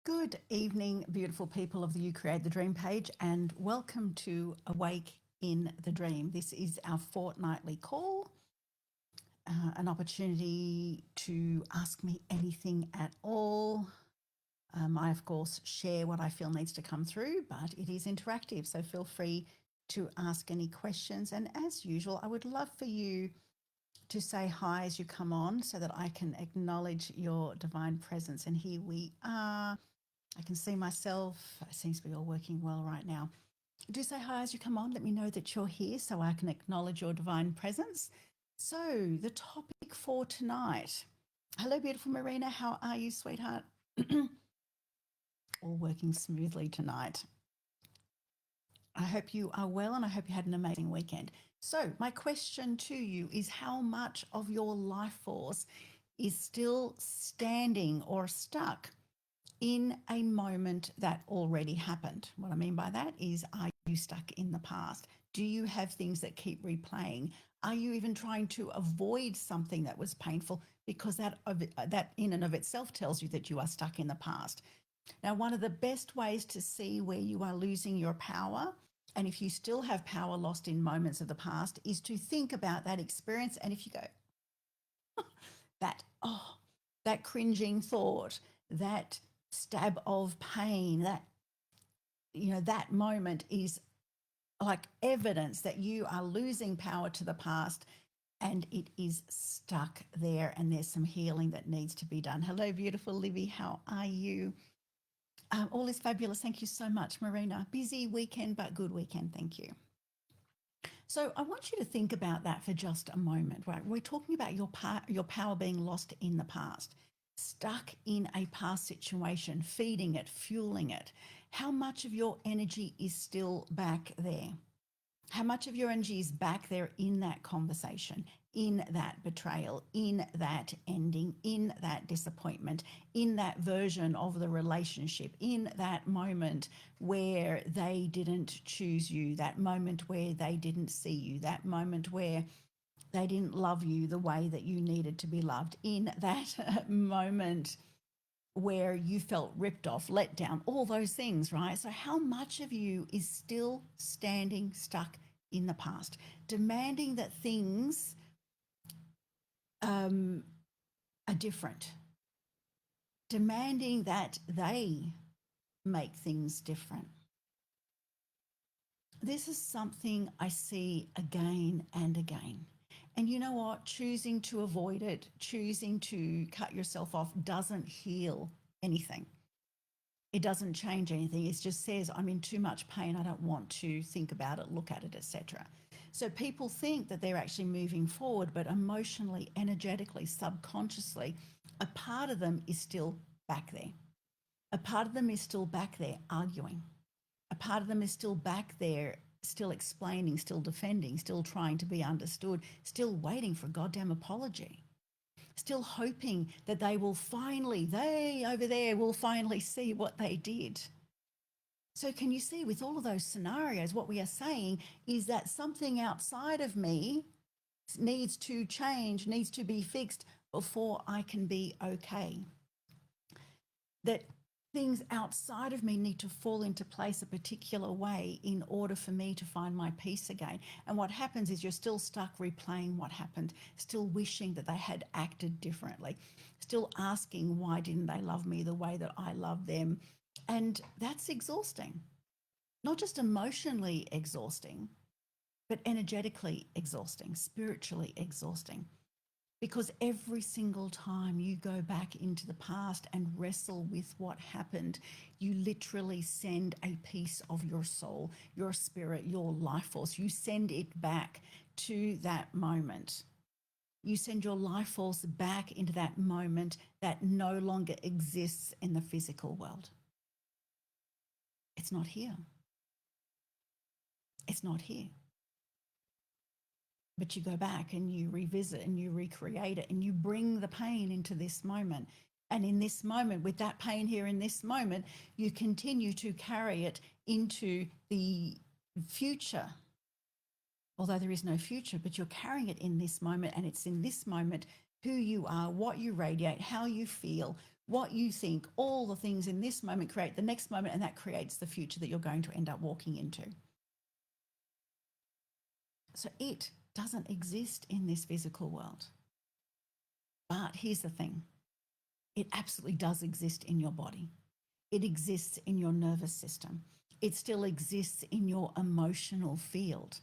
Good evening, beautiful people of the You Create the Dream page, and welcome to Awake in the Dream. This is our fortnightly call, an opportunity to ask me anything at all. I, of course, share what I feel needs to come through, but it is interactive, so feel free to ask any questions. And as usual, I would love for you to say hi as you come on so that I can acknowledge your divine presence. And here we are. I can see myself. It seems to be all working well right now. Do say hi as you come on. Let me know that you're here so I can acknowledge your divine presence. So, the topic for tonight. Hello, beautiful Marina. How are you, sweetheart? All working smoothly tonight. I hope you are well and I hope you had an amazing weekend. So, my question to you is how much of your life force is still standing or stuck in a moment that already happened? What I mean by that is, are you stuck in the past? Do you have things that keep replaying? Are you even trying to avoid something that was painful because that in and of itself tells you that you are stuck in the past? Now, one of the best ways to see where you are losing your power, and if you still have power lost in moments of the past, is to think about that experience. And if you go, that cringing thought, that stab of pain, that moment is like evidence that you are losing power to the past and it is stuck there and there's some healing that needs to be done. Hello, beautiful Livy. How are you? All is fabulous. Thank you so much, Marina. Busy weekend, but good weekend. Thank you. So I want you to think about that for just a moment, right? We're talking about your power being lost in the past, stuck in a past situation, feeding it, fueling it. How much of your energy is still back there? How much of your energy is back there in that conversation, in that betrayal, in that ending, in that disappointment, in that version of the relationship, in that moment where they didn't choose you, that moment where they didn't see you, that moment where they didn't love you the way that you needed to be loved, in that moment where you felt ripped off, let down, all those things, right? So how much of you is still standing stuck in the past, demanding that things are different, demanding that they make things different? This is something I see again and again. And you know what? Choosing to avoid it, choosing to cut yourself off doesn't heal anything. It doesn't change anything. It just says, I'm in too much pain. I don't want to think about it, look at it, etc. So people think that they're actually moving forward, but emotionally, energetically, subconsciously, a part of them is still back there. A part of them is still back there arguing. A part of them is still back there, still explaining, still defending, still trying to be understood, still waiting for a goddamn apology, still hoping that they over there will finally see what they did. So can you see, with all of those scenarios, what we are saying is that something outside of me needs to change, needs to be fixed before I can be okay. That things outside of me need to fall into place a particular way in order for me to find my peace again. And what happens is you're still stuck replaying what happened, still wishing that they had acted differently, still asking why didn't they love me the way that I love them. And that's exhausting, not just emotionally exhausting, but energetically exhausting, spiritually exhausting. Because every single time you go back into the past and wrestle with what happened, you literally send a piece of your soul, your spirit, your life force. You send it back to that moment. You send your life force back into that moment that no longer exists in the physical world. It's not here. It's not here. But you go back and you revisit and you recreate it and you bring the pain into this moment. And in this moment, with that pain here in this moment, you continue to carry it into the future. although there is no future, but you're carrying it in this moment. And it's in this moment who you are, what you radiate, how you feel, what you think, all the things in this moment create the next moment, and that creates the future that you're going to end up walking into. So it doesn't exist in this physical world. But here's the thing, it absolutely does exist in your body. It exists in your nervous system. It still exists in your emotional field.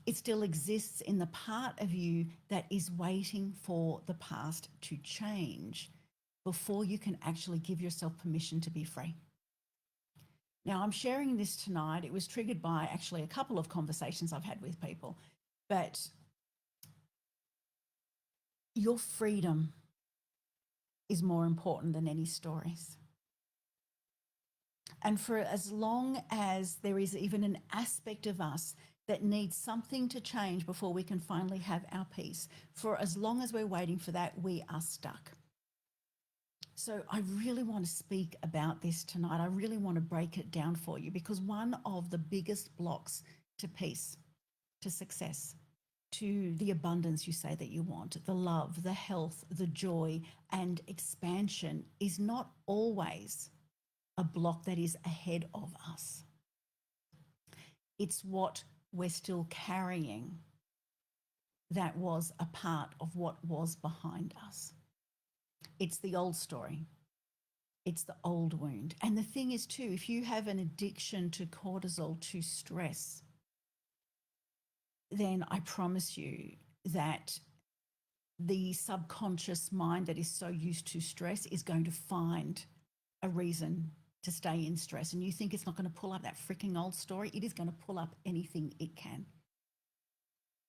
It still exists in the part of you that is waiting for the past to change before you can actually give yourself permission to be free. Now, I'm sharing this tonight. It was triggered by actually a couple of conversations I've had with people, but your freedom is more important than any stories. And for as long as there is even an aspect of us that needs something to change before we can finally have our peace, for as long as we're waiting for that, we are stuck. So I really want to speak about this tonight. I really want to break it down for you, because one of the biggest blocks to peace, to success, to the abundance you say that you want, the love, the health, the joy, and expansion is not always a block that is ahead of us. It's what we're still carrying that was a part of what was behind us. It's the old story. It's the old wound. And the thing is too, if you have an addiction to cortisol, to stress, then I promise you that the subconscious mind that is so used to stress is going to find a reason to stay in stress. And you think it's not going to pull up that freaking old story? It is going to pull up anything it can.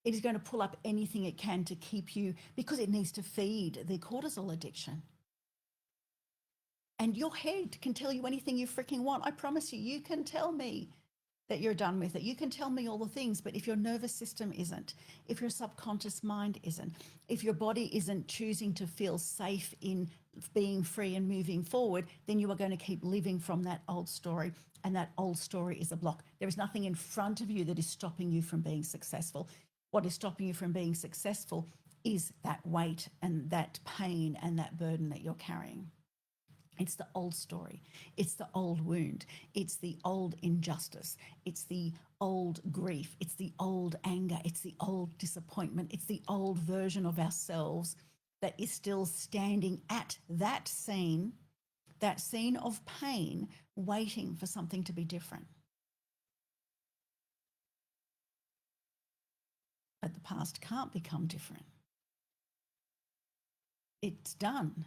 It is going to pull up anything it can to keep you, because it needs to feed the cortisol addiction. And your head can tell you anything you freaking want. I promise you, you can tell me that you're done with it. You can tell me all the things, but if your nervous system isn't, if your subconscious mind isn't, if your body isn't choosing to feel safe in being free and moving forward, then you are going to keep living from that old story. And that old story is a block. There is nothing in front of you that is stopping you from being successful. What is stopping you from being successful is that weight and that pain and that burden that you're carrying. It's the old story. It's the old wound. It's the old injustice. It's the old grief. It's the old anger. It's the old disappointment. It's the old version of ourselves that is still standing at that scene of pain, waiting for something to be different. But the past can't become different. It's done.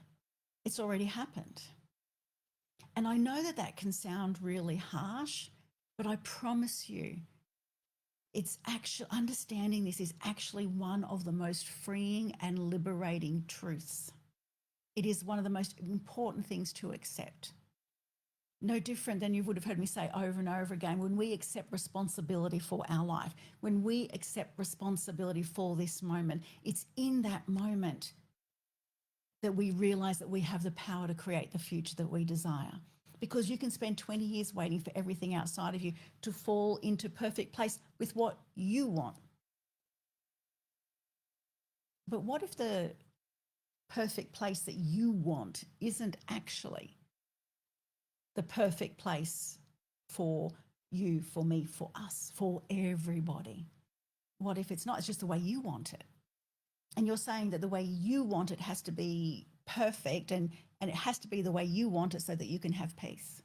It's already happened. And I know that that can sound really harsh, but I promise you, it's actually, understanding this is actually one of the most freeing and liberating truths. It is one of the most important things to accept. No different than you would have heard me say over and over again, when we accept responsibility for our life, when we accept responsibility for this moment, it's in that moment that we realize that we have the power to create the future that we desire. Because you can spend 20 years waiting for everything outside of you to fall into perfect place with what you want. But what if the perfect place that you want isn't actually the perfect place for you, for me, for us, for everybody? What if it's not? It's just the way you want it. And you're saying that the way you want it has to be perfect, and it has to be the way you want it so that you can have peace.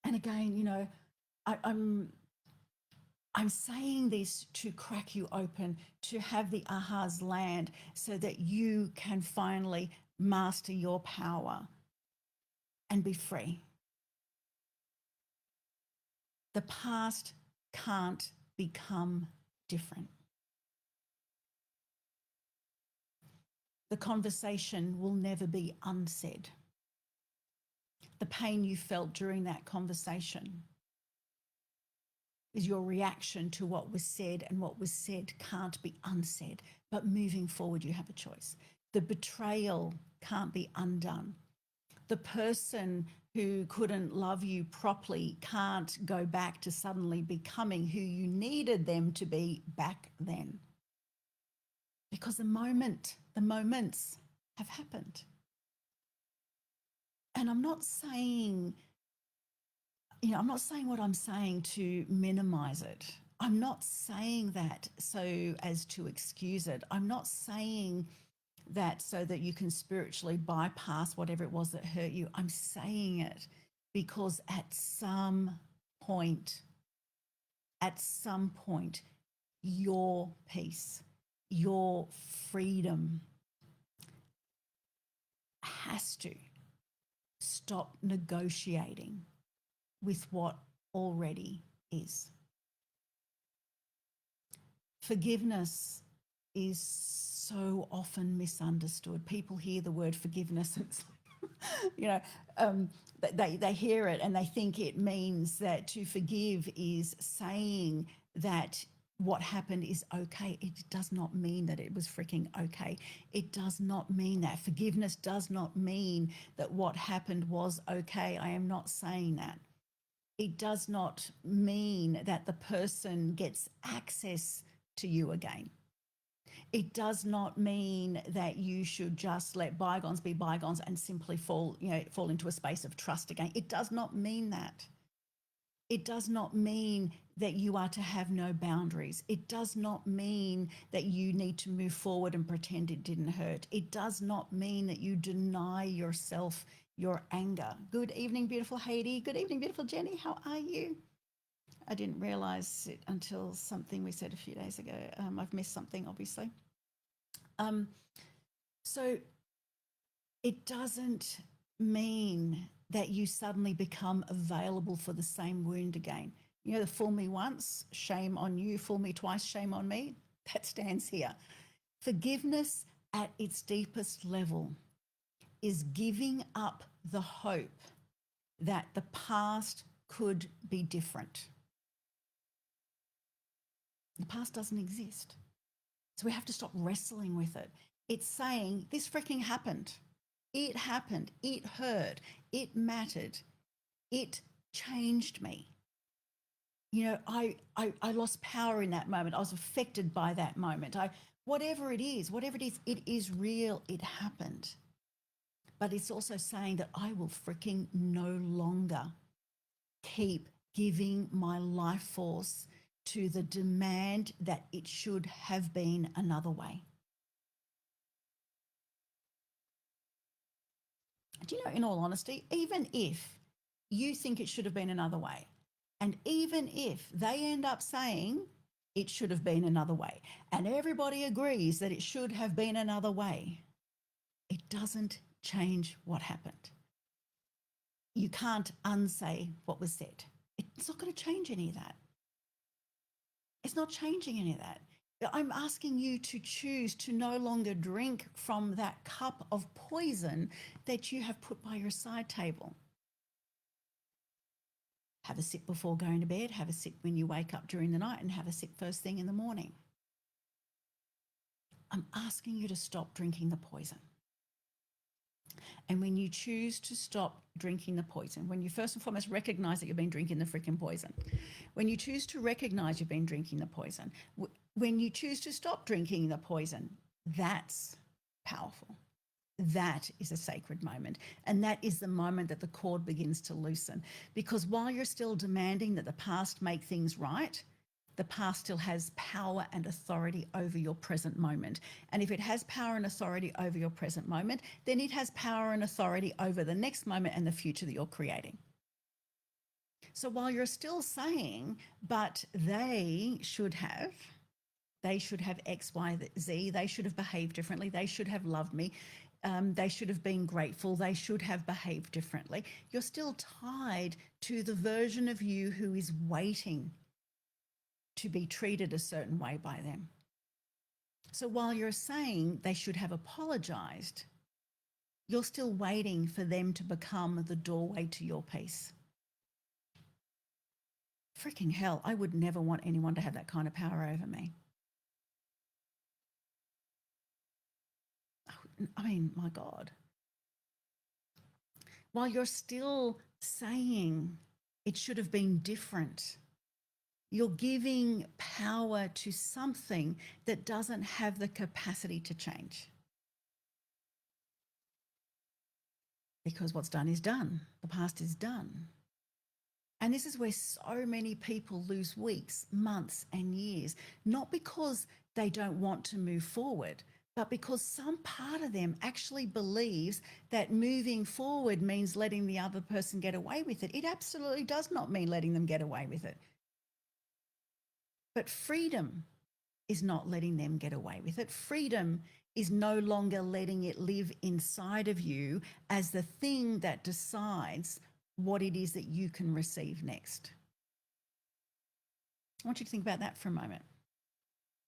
And again, you know, I'm saying this to crack you open, to have the ahas land so that you can finally master your power and be free. The past can't become different. The conversation will never be unsaid. The pain you felt during that conversation is your reaction to what was said, and what was said can't be unsaid. But moving forward, you have a choice. The betrayal can't be undone. The person who couldn't love you properly can't go back to suddenly becoming who you needed them to be back then. Because the moments have happened. And I'm not saying, I'm not saying what I'm saying to minimize it. I'm not saying that so as to excuse it. I'm not saying that so that you can spiritually bypass whatever it was that hurt you. I'm saying it because point, at some point, your peace, your freedom has to stop negotiating with what already is. Forgiveness is so often misunderstood. People hear the word forgiveness and it's like, they hear it and they think it means that to forgive is saying that what happened is okay. It does not mean that it was freaking okay. It does not mean that. Forgiveness does not mean that what happened was okay. I am not saying that. It does not mean that the person gets access to you again. It does not mean that you should just let bygones be bygones and simply fall into a space of trust again. It does not mean that. It does not mean that you are to have no boundaries. It does not mean that you need to move forward and pretend it didn't hurt. It does not mean that you deny yourself your anger. Good evening, beautiful Haiti. Good evening, beautiful Jenny. How are you? I didn't realize it until something we said a few days ago. I've missed something, obviously. So it doesn't mean that you suddenly become available for the same wound again. You know, the fool me once, shame on you, fool me twice, shame on me. That stands here. Forgiveness at its deepest level is giving up the hope that the past could be different. The past doesn't exist. So we have to stop wrestling with it. It's saying this freaking happened. It happened. It hurt. It mattered. It changed me. I lost power in that moment. I was affected by that moment. Whatever it is, it is real. It happened. But it's also saying that I will freaking no longer keep giving my life force to the demand that it should have been another way. Do you know, in all honesty, even if you think it should have been another way, and even if they end up saying it should have been another way, and everybody agrees that it should have been another way, it doesn't change what happened. You can't unsay what was said. It's not going to change any of that. It's not changing any of that. I'm asking you to choose to no longer drink from that cup of poison that you have put by your side table. Have a sip before going to bed, have a sip when you wake up during the night, and have a sip first thing in the morning. I'm asking you to stop drinking the poison. And when you choose to stop drinking the poison, when you first and foremost recognize that you've been drinking the freaking poison, when you choose to recognize you've been drinking the poison, when you choose to stop drinking the poison, that's powerful. That is a sacred moment. And that is the moment that the cord begins to loosen. Because while you're still demanding that the past make things right, the past still has power and authority over your present moment. And if it has power and authority over your present moment, then it has power and authority over the next moment and the future that you're creating. So while you're still saying, but they should have X, Y, Z, they should have behaved differently, they should have loved me, they should have been grateful, they should have behaved differently, you're still tied to the version of you who is waiting to be treated a certain way by them. So while you're saying they should have apologized, you're still waiting for them to become the doorway to your peace. Freaking hell, I would never want anyone to have that kind of power over me. I mean, my God. while you're still saying it should have been different. You're giving power to something that doesn't have the capacity to change. Because what's done is done. The past is done. And this is where so many people lose weeks, months, and years, not because they don't want to move forward, but because some part of them actually believes that moving forward means letting the other person get away with it. It absolutely does not mean letting them get away with it. But freedom is not letting them get away with it. Freedom is no longer letting it live inside of you as the thing that decides what it is that you can receive next. I want you to think about that for a moment.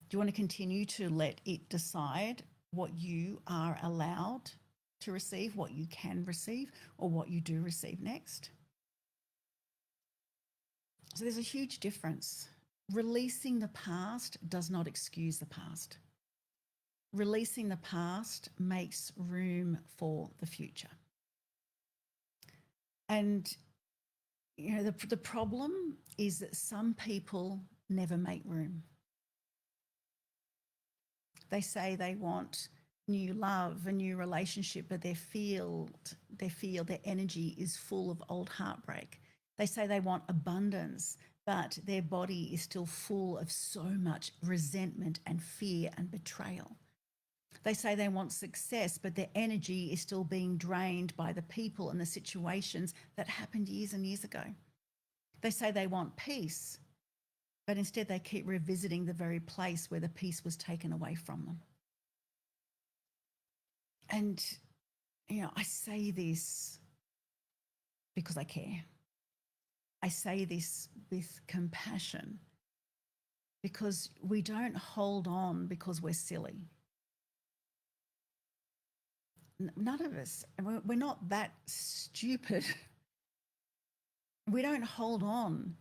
Do you want to continue to let it decide what you are allowed to receive, what you can receive, or what you do receive next? So there's a huge difference. Releasing the past does not excuse the past. Releasing the past makes room for the future. And you know, the problem is that some people never make room. They say they want new love, a new relationship, but their energy is full of old heartbreak. They say they want abundance, but their body is still full of so much resentment and fear and betrayal. They say they want success, but their energy is still being drained by the people and the situations that happened years and years ago. They say they want peace, but instead they keep revisiting the very place where the peace was taken away from them. And, you know, I say this because I care. I say this with compassion because we don't hold on because we're silly. None of us, we're not that stupid. We don't hold on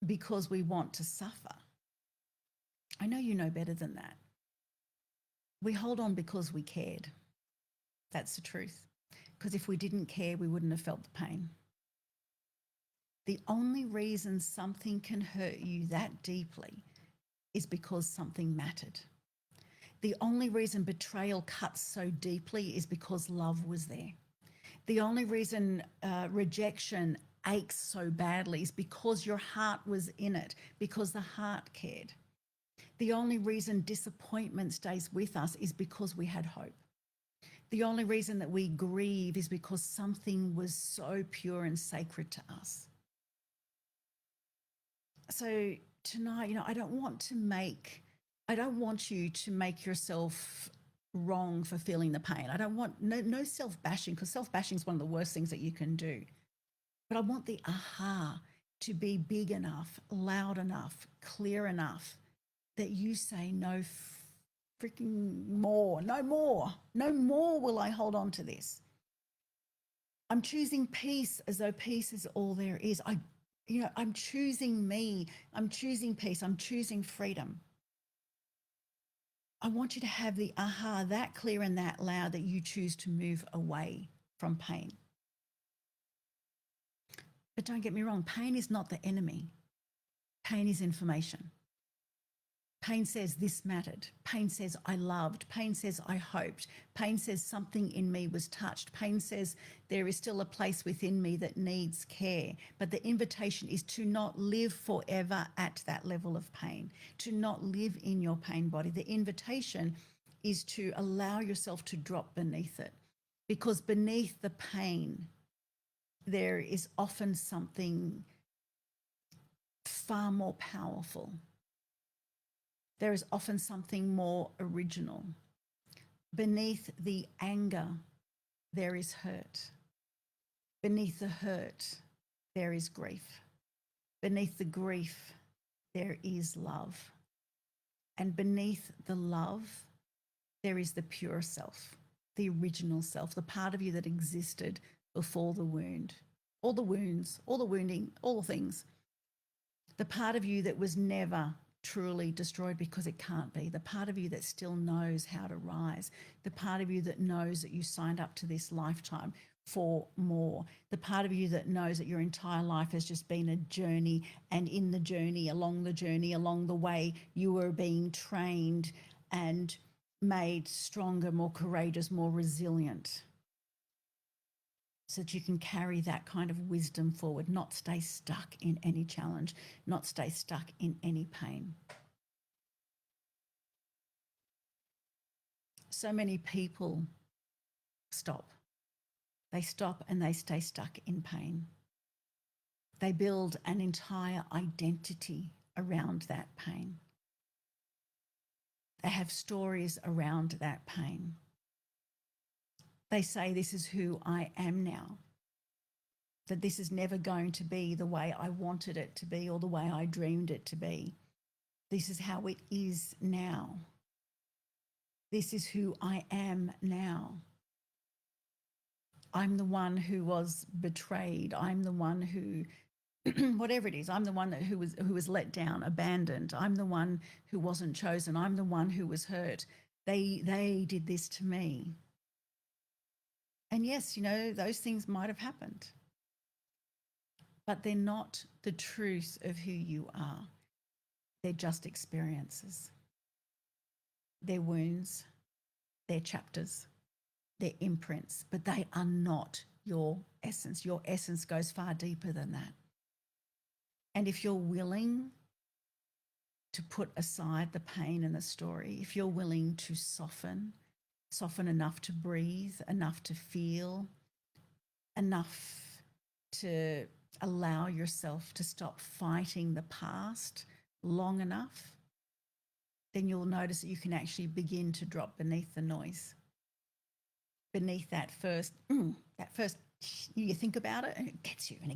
because we want to suffer. I know you know better than that. We hold on because we cared. That's the truth. Because if we didn't care, we wouldn't have felt the pain. The only reason something can hurt you that deeply is because something mattered. The only reason betrayal cuts so deeply is because love was there. The only reason rejection aches so badly is because your heart was in it, because the heart cared. The only reason disappointment stays with us is because we had hope. The only reason that we grieve is because something was so pure and sacred to us. So tonight, you know, I don't want you to make yourself wrong for feeling the pain. I don't want no self-bashing, because self-bashing is one of the worst things that you can do. But I want the aha to be big enough, loud enough, clear enough that you say no freaking more, no more will I hold on to this. I'm choosing peace as though peace is all there is. I'm choosing me. I'm choosing peace. I'm choosing freedom. I want you to have the aha that clear and that loud that you choose to move away from pain. But don't get me wrong, pain is not the enemy. Pain is information. Pain says this mattered. Pain says I loved. Pain says I hoped. Pain says something in me was touched. Pain says there is still a place within me that needs care. But the invitation is to not live forever at that level of pain, to not live in your pain body. The invitation is to allow yourself to drop beneath it, because beneath the pain, there is often something far more powerful. There is often something more original. Beneath the anger, there is hurt. Beneath the hurt, there is grief. Beneath the grief, there is love. And beneath the love, there is the pure self, the original self, the part of you that existed before the wound, all the wounds, all the wounding, all the things. The part of you that was never truly destroyed because it can't be, the part of you that still knows how to rise, the part of you that knows that you signed up to this lifetime for more. The part of you that knows that your entire life has just been a journey, and in the journey, along the way, you were being trained and made stronger, more courageous, more resilient, so that you can carry that kind of wisdom forward, not stay stuck in any challenge, not stay stuck in any pain. So many people stop. They stop and they stay stuck in pain. They build an entire identity around that pain. They have stories around that pain. They say, this is who I am now, that this is never going to be the way I wanted it to be or the way I dreamed it to be. This is how it is now. This is who I am now. I'm the one who was betrayed. I'm the one who, whatever it is, I'm the one who was let down, abandoned. I'm the one who wasn't chosen. I'm the one who was hurt. They did this to me. And yes, those things might have happened, but they're not the truth of who you are. They're just experiences. They're wounds, they're chapters, they're imprints, but they are not your essence. Your essence goes far deeper than that. And if you're willing to put aside the pain and the story, if you're willing to soften enough to breathe, enough to feel, enough to allow yourself to stop fighting the past long enough, then you'll notice that you can actually begin to drop beneath the noise, beneath that first, you think about it and it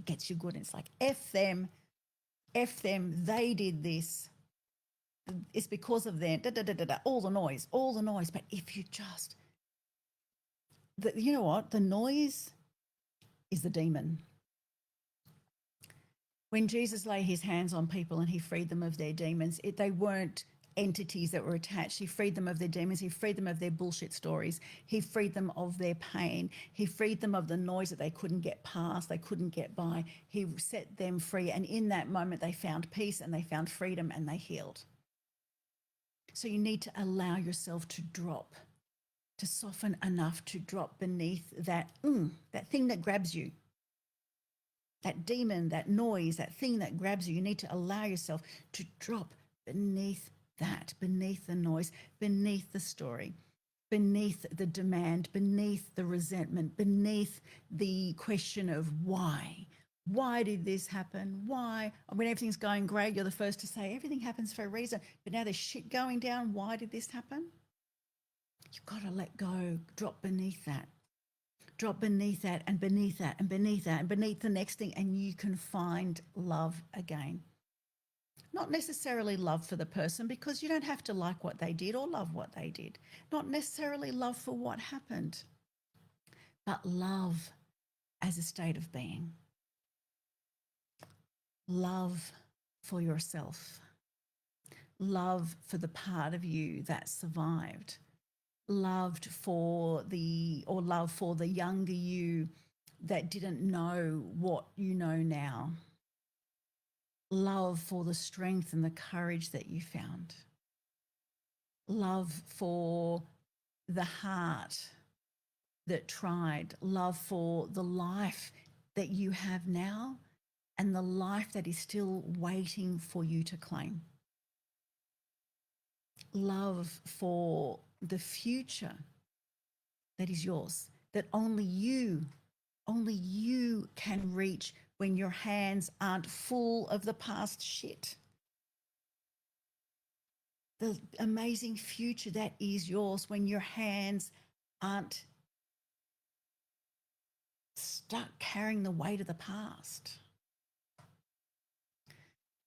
gets you good. And it's like, F them, they did this. It's because of them, all the noise. But if you just, you know what? The noise is the demon. When Jesus laid his hands on people and he freed them of their demons, they weren't entities that were attached. He freed them of their demons. He freed them of their bullshit stories. He freed them of their pain. He freed them of the noise that they couldn't get past, they couldn't get by. He set them free. And in that moment, they found peace and they found freedom and they healed. So you need to allow yourself to drop, to soften enough to drop beneath that, that thing that grabs you. That demon, that noise, that thing that grabs you. You need to allow yourself to drop beneath that, beneath the noise, beneath the story, beneath the demand, beneath the resentment, beneath the question of why. Why did this happen? Why? When everything's going great, you're the first to say everything happens for a reason. But now there's shit going down. Why did this happen? You've got to let go, drop beneath that. Drop beneath that and beneath that and beneath that and beneath the next thing, and you can find love again. Not necessarily love for the person, because you don't have to like what they did or love what they did. Not necessarily love for what happened, but love as a state of being. Love for yourself. Love for the part of you that survived. Love for the younger you that didn't know what you know now. Love for the strength and the courage that you found. Love for the heart that tried. Love for the life that you have now and the life that is still waiting for you to claim. Love for the future that is yours, that only you can reach when your hands aren't full of the past shit. The amazing future that is yours when your hands aren't stuck carrying the weight of the past.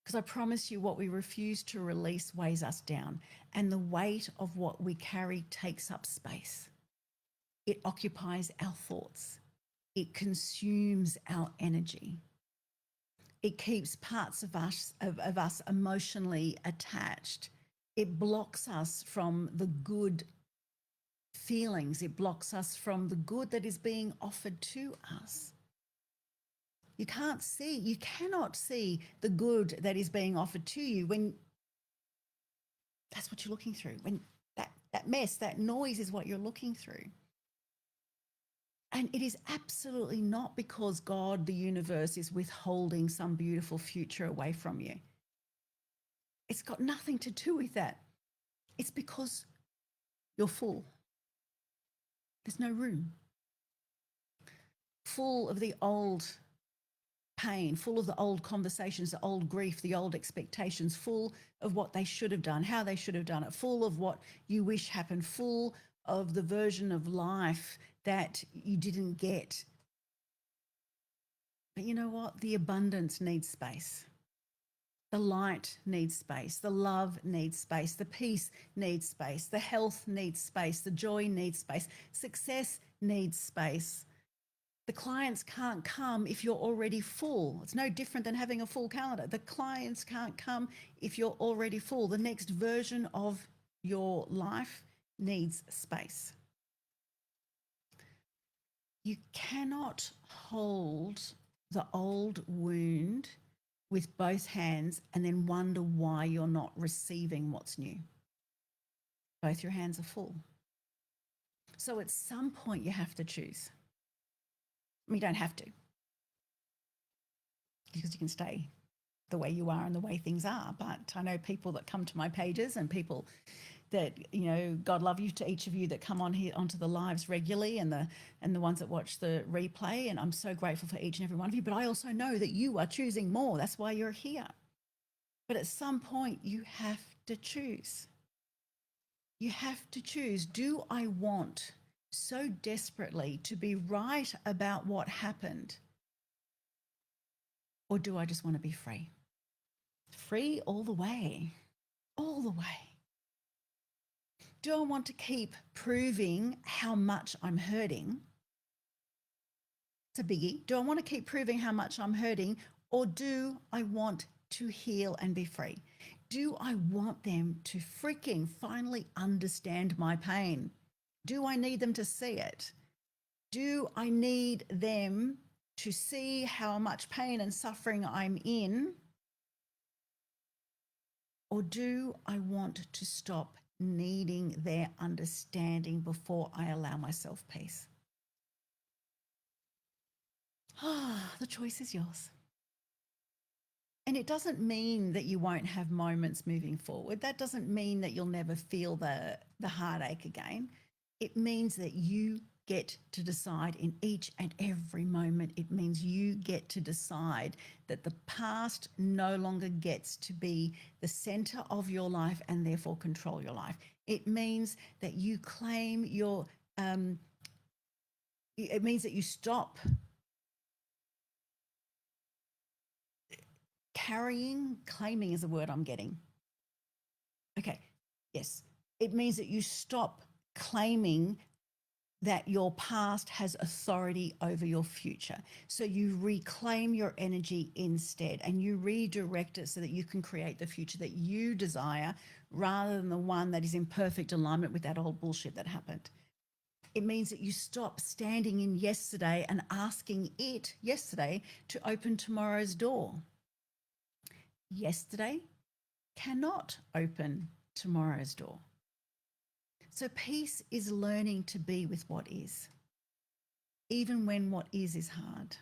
Because I promise you, what we refuse to release weighs us down, and the weight of what we carry takes up space. It occupies our thoughts. It consumes our energy. It keeps parts of us emotionally attached. It blocks us from the good feelings. It blocks us from the good that is being offered to us. You cannot see the good that is being offered to you when that's what you're looking through, when that mess, that noise is what you're looking through. And it is absolutely not because God, the universe, is withholding some beautiful future away from you. It's got nothing to do with that. It's because you're full. There's no room. Full of the old pain, full of the old conversations, the old grief, the old expectations, full of what they should have done, how they should have done it, full of what you wish happened, full of the version of life that you didn't get. But you know what? The abundance needs space. The light needs space. The love needs space. The peace needs space. The health needs space. The joy needs space. Success needs space. The clients can't come if you're already full. It's no different than having a full calendar. The clients can't come if you're already full. The next version of your life needs space. You cannot hold the old wound with both hands and then wonder why you're not receiving what's new. Both your hands are full. So at some point you have to choose. You don't have to, because you can stay the way you are and the way things are. But I know people that come to my pages and people that, you know, God love you to each of you that come on here onto the lives regularly and the ones that watch the replay. And I'm so grateful for each and every one of you. But I also know that you are choosing more. That's why you're here. But at some point you have to choose. You have to choose. Do I want so desperately to be right about what happened? Or do I just want to be free? Free all the way, all the way. Do I want to keep proving how much I'm hurting? It's a biggie. Do I want to keep proving how much I'm hurting, or do I want to heal and be free? Do I want them to freaking finally understand my pain? Do I need them to see it? Do I need them to see how much pain and suffering I'm in? Or do I want to stop needing their understanding before I allow myself peace? The choice is yours. And it doesn't mean that you won't have moments moving forward. That doesn't mean that you'll never feel the heartache again. It means that you get to decide in each and every moment. It means you get to decide that the past no longer gets to be the center of your life and therefore control your life. It means that you claim your, it means that you stop claiming is the word I'm getting. Okay, yes. It means that you stop claiming that your past has authority over your future. So you reclaim your energy instead and you redirect it so that you can create the future that you desire rather than the one that is in perfect alignment with that old bullshit that happened. It means that you stop standing in yesterday and asking it yesterday to open tomorrow's door. Yesterday cannot open tomorrow's door. So peace is learning to be with what is, even when what is hard.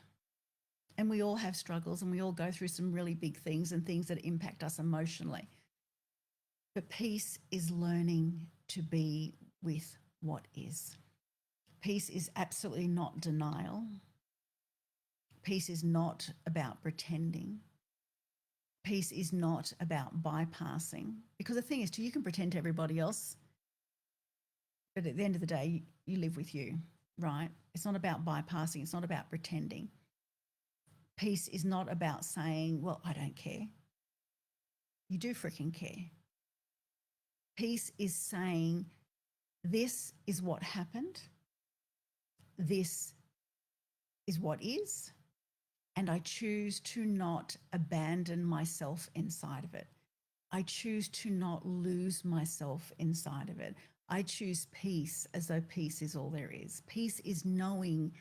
And we all have struggles and we all go through some really big things and things that impact us emotionally. But peace is learning to be with what is. Peace is absolutely not denial. Peace is not about pretending. Peace is not about bypassing. Because the thing is, too, you can pretend to everybody else, but at the end of the day, you live with you, right? It's not about bypassing. It's not about pretending. Peace is not about saying, well, I don't care. You do freaking care. Peace is saying, this is what happened. This is what is. And I choose to not abandon myself inside of it. I choose to not lose myself inside of it. I choose peace as though peace is all there is. Peace is knowing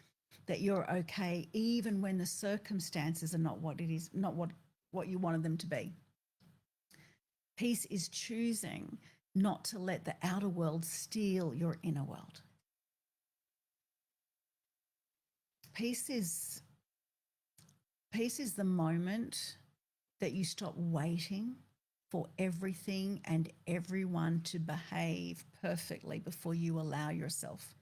that you're okay, even when the circumstances are not what it is, not what you wanted them to be. Peace is choosing not to let the outer world steal your inner world. Peace is the moment that you stop waiting for everything and everyone to behave perfectly before you allow yourself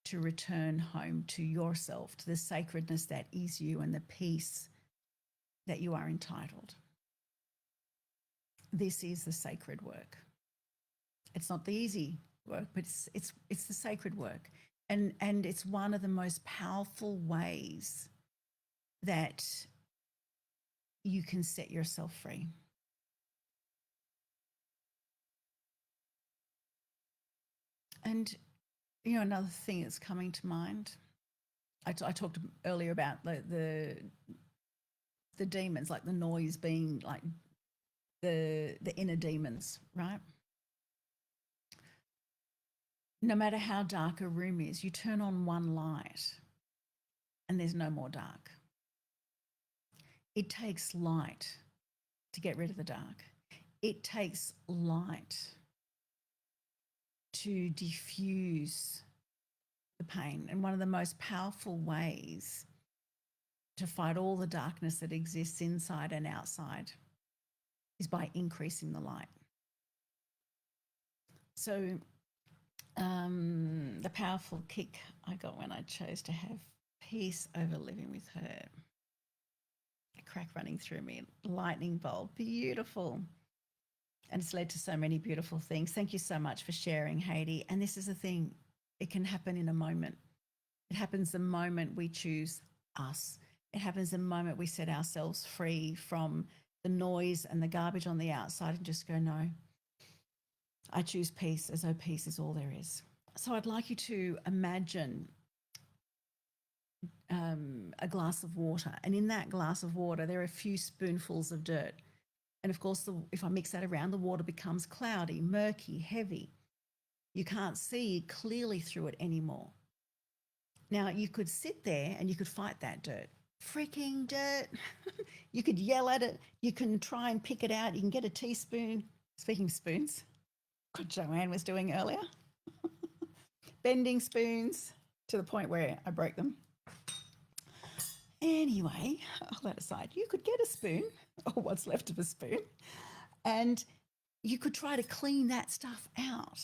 to return home to yourself, to the sacredness that is you and the peace that you are entitled. This is the sacred work. It's not the easy work, but it's the sacred work. And it's one of the most powerful ways that you can set yourself free. And, another thing that's coming to mind, I talked earlier about the demons, like the noise being like the inner demons, right? No matter how dark a room is, you turn on one light and there's no more dark. It takes light to get rid of the dark. It takes light to diffuse the pain. And one of the most powerful ways to fight all the darkness that exists inside and outside is by increasing the light. So the powerful kick I got when I chose to have peace over living with her, a crack running through me, lightning bolt, beautiful. And it's led to so many beautiful things. Thank you so much for sharing, Haiti. And this is the thing, it can happen in a moment. It happens the moment we choose us. It happens the moment we set ourselves free from the noise and the garbage on the outside and just go, no, I choose peace as though peace is all there is. So I'd like you to imagine a glass of water. And in that glass of water, there are a few spoonfuls of dirt. And of course, if I mix that around, the water becomes cloudy, murky, heavy. You can't see clearly through it anymore. Now, you could sit there and you could fight that dirt. Freaking dirt. You could yell at it. You can try and pick it out. You can get a teaspoon. Speaking of spoons, what Joanne was doing earlier. Bending spoons to the point where I broke them. Anyway, all that aside, you could get a spoon or what's left of a spoon and you could try to clean that stuff out.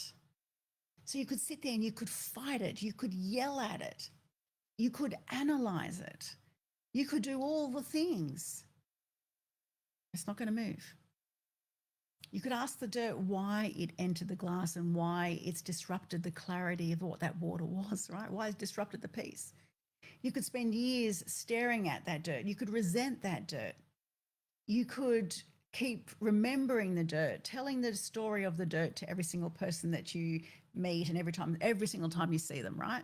So you could sit there and you could fight it. You could yell at it. You could analyze it. You could do all the things. It's not going to move. You could ask the dirt why it entered the glass and why it's disrupted the clarity of what that water was, right? Why it's disrupted the peace. You could spend years staring at that dirt. You could resent that dirt. You could keep remembering the dirt, telling the story of the dirt to every single person that you meet and every single time you see them, right?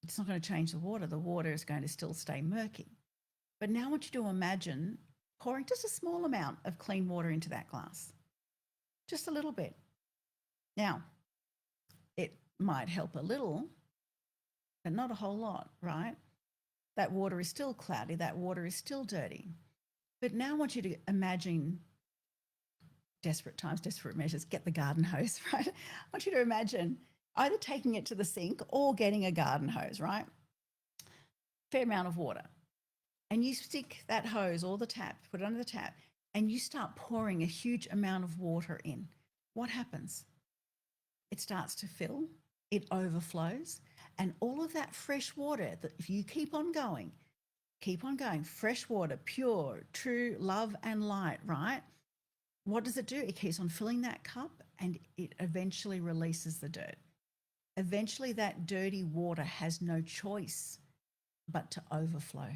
It's not going to change the water. The water is going to still stay murky. But now I want you to imagine pouring just a small amount of clean water into that glass, just a little bit. Now, it might help a little, but not a whole lot, right? That water is still cloudy. That water is still dirty. But now I want you to imagine desperate times, desperate measures, get the garden hose, right? I want you to imagine either taking it to the sink or getting a garden hose, right? Fair amount of water. And you stick that hose or the tap, put it under the tap, and you start pouring a huge amount of water in. What happens? It starts to fill, it overflows, and all of that fresh water, that if you keep on going, fresh water, pure, true love and light, right? What does it do? It keeps on filling that cup and it eventually releases the dirt. Eventually that dirty water has no choice but to overflow.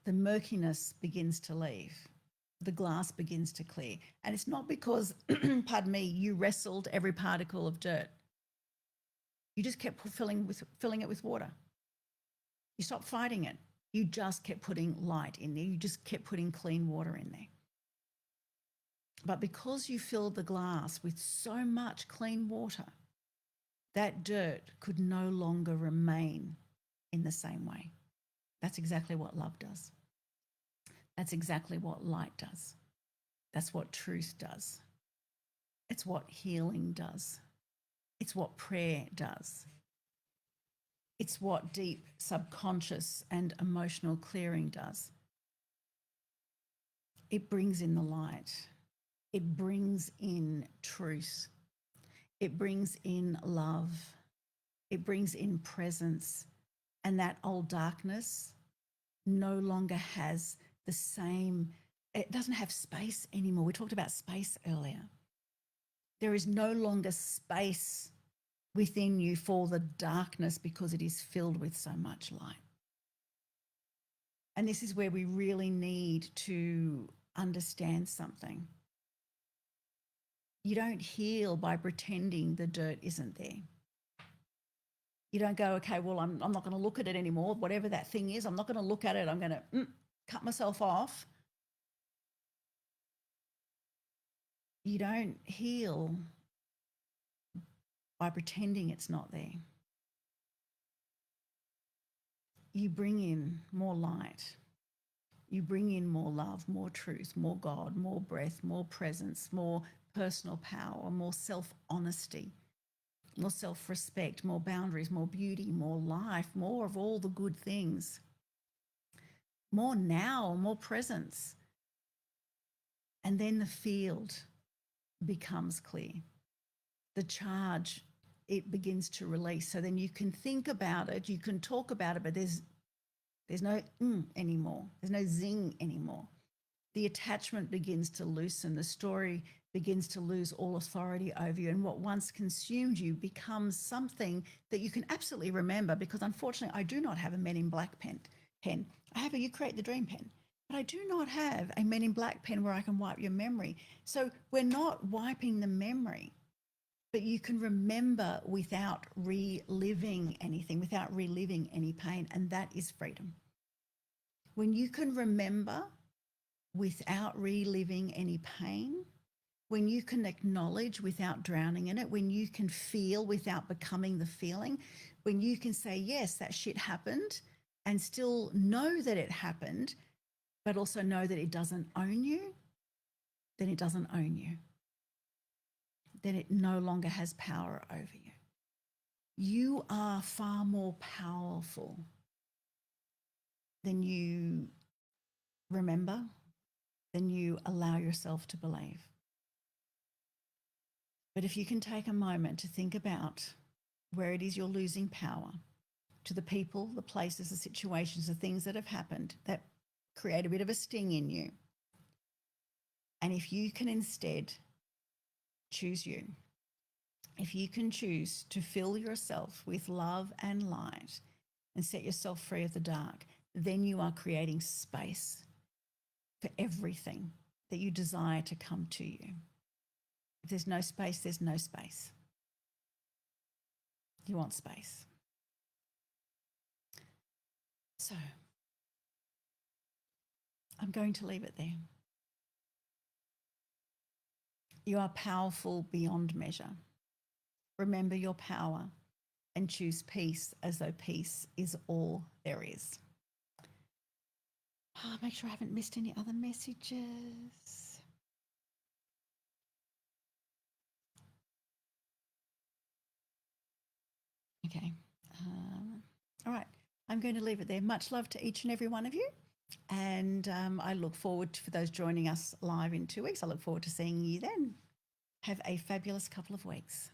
The murkiness begins to leave. The glass begins to clear. And it's not because, pardon me, you wrestled every particle of dirt. You just kept filling it with water. You stopped fighting it. You just kept putting light in there. You just kept putting clean water in there. But because you filled the glass with so much clean water, that dirt could no longer remain in the same way. That's exactly what love does. That's exactly what light does. That's what truth does. It's what healing does. It's what prayer does. It's what deep subconscious and emotional clearing does. It brings in the light. It brings in truth. It brings in love. It brings in presence. And that old darkness no longer has the same, it doesn't have space anymore. We talked about space earlier. There is no longer space within you for the darkness because it is filled with so much light. And this is where we really need to understand something. You don't heal by pretending the dirt isn't there. You don't go, okay, well, I'm not going to look at it anymore. Whatever that thing is, I'm not going to look at it. I'm going to cut myself off. You don't heal by pretending it's not there. You bring in more light. You bring in more love, more truth, more God, more breath, more presence, more personal power, more self-honesty, more self-respect, more boundaries, more beauty, more life, more of all the good things, more now, more presence. And then the field becomes clear. The charge, it begins to release. So then you can think about it, you can talk about it, but there's no anymore. There's no zing anymore. The attachment begins to loosen. The story begins to lose all authority over you. And what once consumed you becomes something that you can absolutely remember, because unfortunately, I do not have a Men in Black pen. I have a You Create the Dream pen, but I do not have a Men in Black pen where I can wipe your memory. So we're not wiping the memory, but you can remember without reliving anything, without reliving any pain. And that is freedom. When you can remember without reliving any pain, when you can acknowledge without drowning in it, when you can feel without becoming the feeling, when you can say, yes, that shit happened, and still know that it happened, but also know that it doesn't own you, then it doesn't own you. Then it no longer has power over you. You are far more powerful than you remember, than you allow yourself to believe. But if you can take a moment to think about where it is you're losing power, to the people, the places, the situations, the things that have happened that create a bit of a sting in you. And if you can instead choose you, if you can choose to fill yourself with love and light and set yourself free of the dark, then you are creating space for everything that you desire to come to you. If there's no space, there's no space. You want space. So I'm going to leave it there. You are powerful beyond measure. Remember your power and choose peace as though peace is all there is. Make sure I haven't missed any other messages. Okay. All right. I'm going to leave it there. Much love to each and every one of you. And I look forward to, for those joining us live in 2 weeks, I look forward to seeing you then. Have a fabulous couple of weeks.